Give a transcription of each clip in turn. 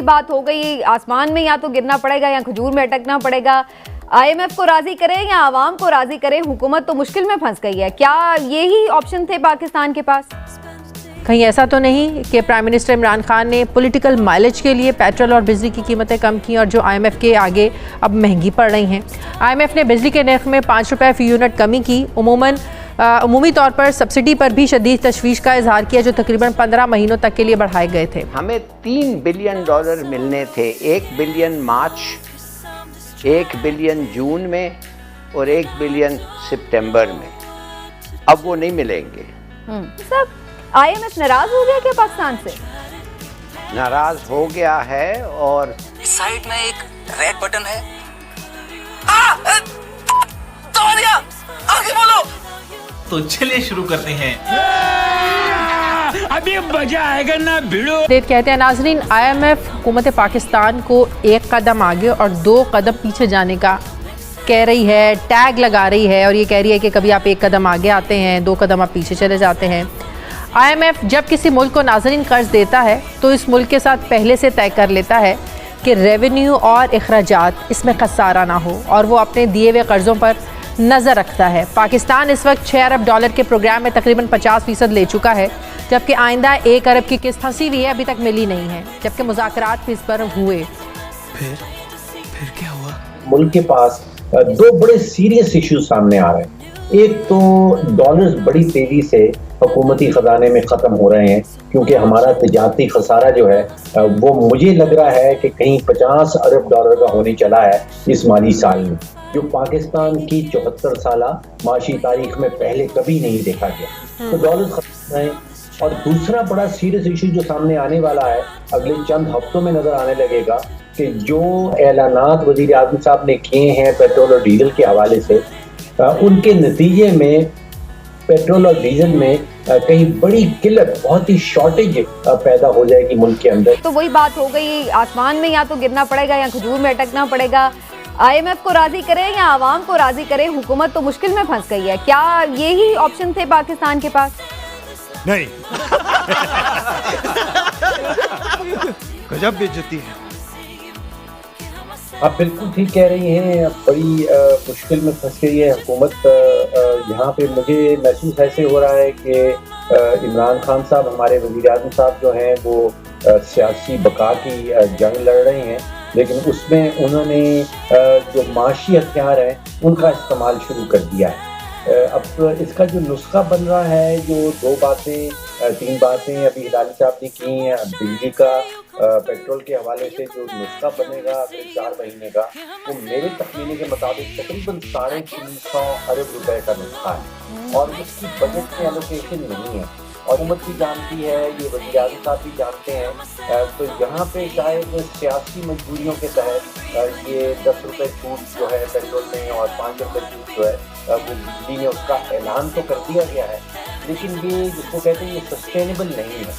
बात हो गई, आसमान में या तो गिरना पड़ेगा या खजूर में अटकना पड़ेगा। IMF को राजी करें या आवाम को राजी करें, हुकूमत तो मुश्किल में फंस गई है। क्या यही ऑप्शन थे पाकिस्तान के पास? कहीं ऐसा तो नहीं कि प्राइम मिनिस्टर इमरान खान ने पॉलिटिकल माइलेज के लिए पेट्रोल और बिजली की कीमतें कम की और जो IMF के आगे अब महंगी पड़ रही हैं। IMF ने बिजली के नर्ख में 5 रुपये फी यूनिट कमी की। उमूमी तौर पर सब्सिडी पर भी शदीद तशवीश का इजहार किया, जो तकरीबन 15 महीनों तक के लिए बढ़ाए गए थे। हमें $3 बिलियन मिलने थे, 1 बिलियन मार्च, 1 बिलियन जून में और 1 बिलियन सितंबर में। अब वो नहीं मिलेंगे। सब IMF नाराज हो गया क्या पाकिस्तान से? नाराज हो गया है और इस साइड में एक रेड बटन है। आगे बोलो। तो चलिए शुरू करते हैं। अभी मजा आएगा ना भिड़ो। कहते हैं नाजरीन, IMF हुकूमत पाकिस्तान को एक कदम आगे और 2 कदम पीछे जाने का कह रही है, टैग लगा रही है और ये कह रही है कि कभी आप 1 कदम आगे आते हैं, 2 कदम आप पीछे चले जाते हैं। IMF जब किसी मुल्क को नाजरीन कर्ज देता है तो इस मुल्क के साथ पहले से तय कर लेता है कि रेवेन्यू और अखराजात इसमें खसारा ना हो और वो अपने दिए हुए कर्ज़ों पर नज़र रखता है। पाकिस्तान इस वक्त $6 अरब के प्रोग्राम में तकरीबन 50% ले चुका है, जबकि आइंदा 1 अरब की किस्त फंसी हुई है, अभी तक मिली नहीं है, जबकि मुज़ाकरात भी इस पर हुए। फिर क्या हुआ? मुल्क के पास 2 बड़े सीरियस इश्यूज सामने आ रहे हैं। एक तो डॉलर्स बड़ी तेजी से हुकूमती खजाने में ख़त्म हो रहे हैं, क्योंकि हमारा तिजारती खसारा जो है वो मुझे लग रहा है कि कहीं $50 अरब का होने चला है इस माली साल में, जो पाकिस्तान की 74 साला माशी तारीख में पहले कभी नहीं देखा गया। तो डॉलर्स खत्म है। और दूसरा बड़ा सीरियस इशू जो सामने आने वाला है, अगले चंद हफ्तों में नजर आने लगेगा कि जो ऐलानात वज़ीर आज़म साहब ने किए हैं पेट्रोल और डीजल के हवाले से, उनके नतीजे में पेट्रोल और डीजल में कहीं बड़ी किल्लत, बहुत ही शॉर्टेज पैदा हो जाएगी मुल्क के अंदर। तो वही बात हो गई, आसमान में या तो गिरना पड़ेगा या खजूर में अटकना पड़ेगा। IMF को राजी करें या आवाम को राजी करें, हुकूमत तो मुश्किल में फंस गई है। क्या यही ऑप्शन थे पाकिस्तान के पास? नहीं। गजब बेइज्जती है। आप बिल्कुल ठीक कह रही हैं, बड़ी मुश्किल में फंस गई है हुकूमत। यहाँ पे मुझे महसूस ऐसे हो रहा है कि इमरान खान साहब, हमारे वज़ीर आज़म साहब जो हैं, वो सियासी बका की जंग लड़ रहे हैं, लेकिन उसमें उन्होंने जो माशी हथियार हैं उनका इस्तेमाल शुरू कर दिया है। अब इसका जो नुस्खा बन रहा है, जो 3 बातें अभी हिलाली साहब ने की हैं, बिजली का, पेट्रोल के हवाले से जो नुस्खा बनेगा अगले 4 महीने का, वो मेरे तखमीने के मुताबिक तकरीबन 350 अरब रुपए का नुस्खा है और उसकी बजट में एलोकेशन नहीं है और हुकूमत भी जानती है, ये वज़ीर आज़म साहब भी जानते हैं। तो यहाँ पे शायद सियासी मजबूरियों के तहत ये 10 रुपये छूट जो है पेट्रोल में और 5 रुपये छूट जो है वो बिजली में, उसका ऐलान तो कर दिया गया है, लेकिन ये जिसको कहते हैं ये सस्टेनेबल नहीं है।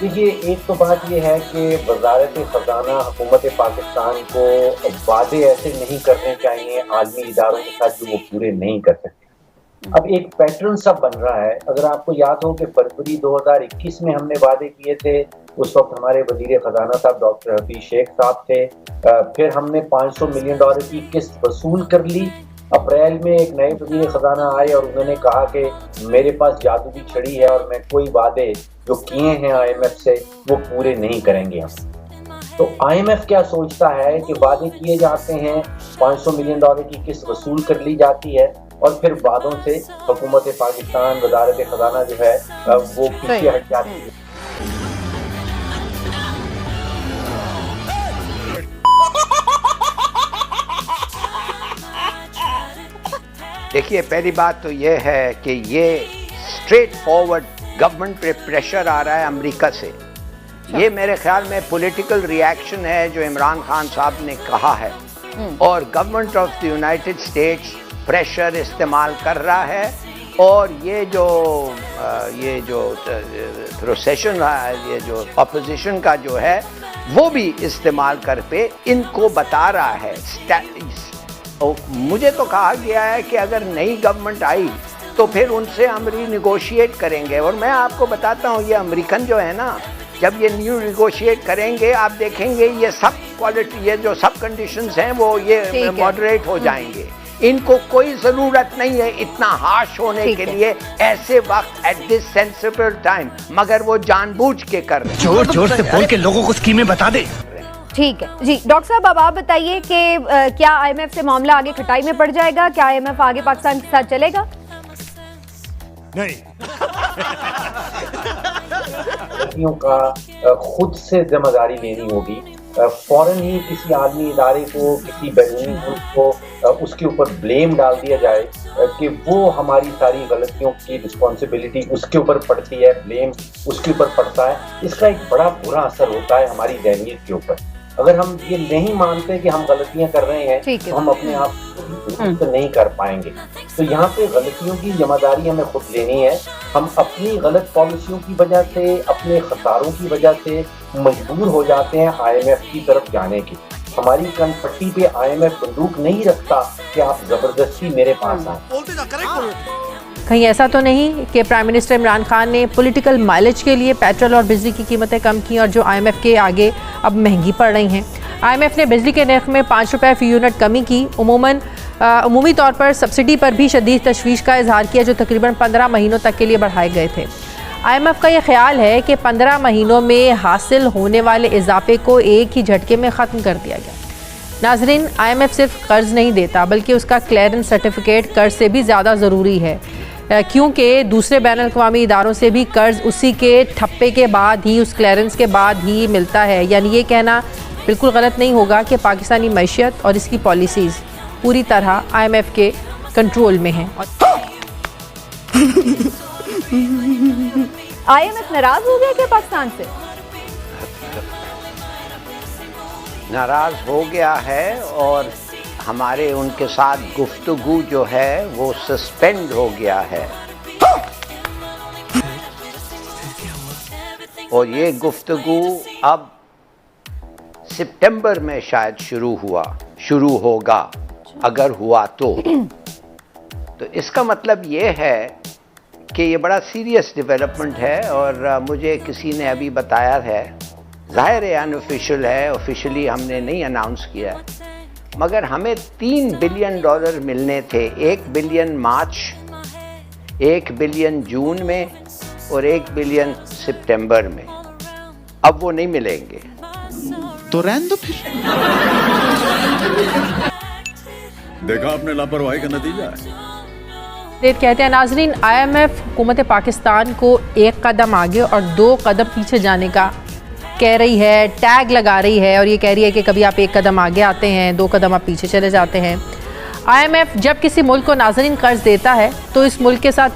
देखिए, एक तो बात ये है कि वज़ारत ख़ज़ाना हुकूमत पाकिस्तान को वादे ऐसे नहीं करने चाहिए आलमी इदारों के साथ जो वो पूरे नहीं कर सकते। अब एक पैटर्न सा बन रहा है। अगर आपको याद हो कि फरवरी 2021 में हमने वादे किए थे, उस वक्त हमारे वज़ीर ख़ज़ाना साहब डॉक्टर हफीज़ शेख साहब थे। फिर हमने $500 मिलियन की किस्त वसूल कर ली। अप्रैल में एक नए वज़ीर ख़ज़ाना आए और उन्होंने कहा कि मेरे पास जादू की छड़ी है और मैं कोई वादे जो किए हैं IMF से वो पूरे नहीं करेंगे हम। तो IMF क्या सोचता है कि वादे किए जाते हैं, $500 मिलियन की किस्त वसूल कर ली जाती है और फिर वादों से हुकूमत पाकिस्तान, वज़ारत ख़ज़ाना जो है वो पीछे हट जाती है। देखिए, पहली बात तो ये है कि ये स्ट्रेट फॉरवर्ड गवर्नमेंट पे प्रेशर आ रहा है अमेरिका से। ये मेरे ख्याल में पॉलिटिकल रिएक्शन है जो इमरान खान साहब ने कहा है, और government of the United states pressure इस्तेमाल कर रहा है। और ये जो प्रोसेशन है, ये जो अपोजिशन का जो है, वो भी इस्तेमाल कर पे इनको बता रहा है। मुझे तो कहा गया है कि अगर नई गवर्नमेंट आई तो फिर उनसे हम रीनिगोशिएट करेंगे। और मैं आपको बताता हूँ, ये अमेरिकन जो है ना, जब ये न्यू निगोशिएट करेंगे आप देखेंगे ये सब क्वालिटी, ये जो सब कंडीशंस हैं वो ठीक ये है। मॉडरेट हो जाएंगे। इनको कोई जरूरत नहीं है इतना हार्श होने ठीक के है। लिए ऐसे वक्त एट दिस सेंसिबल टाइम, मगर वो जानबूझ के कर रहे हैं। जोर जोर से बोल के लोगों को स्कीमें बता दे। ठीक है जी। डॉक्टर साहब अब आप बताइए कि क्या आईएमएफ से मामला आगे खटाई में पड़ जाएगा? क्या आईएमएफ आगे पाकिस्तान के साथ चलेगा? नहीं। व्यक्तियों का खुद से जिम्मेदारी लेनी होगी। फौरन ही किसी आदमी इदारे को, किसी बैरूनी मुल्क को उसके ऊपर ब्लेम डाल दिया जाए कि वो हमारी सारी गलतियों की रिस्पॉन्सिबिलिटी उसके ऊपर पड़ती है, ब्लेम उसके ऊपर पड़ता है, इसका एक बड़ा बुरा असर होता है हमारी ज़हनियत के ऊपर। अगर हम ये नहीं मानते कि हम गलतियां कर रहे हैं ठीक है। तो हम अपने आप को दुरुस्त नहीं कर पाएंगे। तो यहाँ पे गलतियों की जिम्मेदारी हमें खुद लेनी है। हम अपनी गलत पॉलिसियों की वजह से, अपने खसारों की वजह से मजबूर हो जाते हैं आईएमएफ की तरफ जाने की। हमारी कनपट्टी पे आईएमएफ बंदूक नहीं रखता कि आप जबरदस्ती मेरे पास आए। कहीं ऐसा तो नहीं कि प्राइम मिनिस्टर इमरान खान ने पॉलिटिकल माइलेज के लिए पेट्रोल और बिजली की कीमतें कम की और जो आईएमएफ के आगे अब महंगी पड़ रही हैं। आईएमएफ ने बिजली के नर्ख में 5 रुपये फी यूनिट कमी की। उमूमी तौर पर सब्सिडी पर भी शदीद तशवीश का इजहार किया जो तकरीबन 15 महीनों तक के लिए बढ़ाए गए थे। आईएमएफ का ये ख्याल है कि 15 महीनों में हासिल होने वाले इजाफे को एक ही झटके में ख़त्म कर दिया गया। नाजरीन, आईएमएफ सिर्फ कर्ज नहीं देता बल्कि उसका क्लियरेंस सर्टिफिकेट कर्ज से भी ज़्यादा ज़रूरी है, क्योंकि दूसरे बैन अल-अक़वामी इदारों से भी कर्ज उसी के ठप्पे के बाद ही, उस क्लियरेंस के बाद ही मिलता है। यानी ये कहना बिल्कुल गलत नहीं होगा कि पाकिस्तानी मईशत और इसकी पॉलिसीज़ पूरी तरह आईएमएफ के कंट्रोल में हैं। आईएमएफ नाराज हो गया क्या पाकिस्तान से? नाराज हो गया है और हमारे उनके साथ गुफ्तगू जो है वो सस्पेंड हो गया है। और ये गुफ्तगू अब सितंबर में शायद शुरू होगा, अगर हुआ तो इसका मतलब ये है कि ये बड़ा सीरियस डेवलपमेंट है। और मुझे किसी ने अभी बताया है, ज़ाहिर है अनऑफिशियल है, ऑफिशियली हमने नहीं अनाउंस किया है, मगर हमें $3 बिलियन मिलने थे। 1 बिलियन मार्च, 1 बिलियन जून में और 1 बिलियन सितंबर में। अब वो नहीं मिलेंगे तो रहने दो फिर। देखा आपने लापरवाही का नतीजा है। कहते हैं नाजरीन, आईएमएफ हुकूमत पाकिस्तान को एक कदम आगे और 2 कदम पीछे जाने का कह रही है, टैग लगा रही है और ये कह रही है कि कभी आप 1 कदम आगे आते हैं, 2 कदम आप पीछे चले जाते हैं। आईएमएफ जब किसी मुल्क को नाजरीन कर्ज देता है तो इस मुल्क के साथ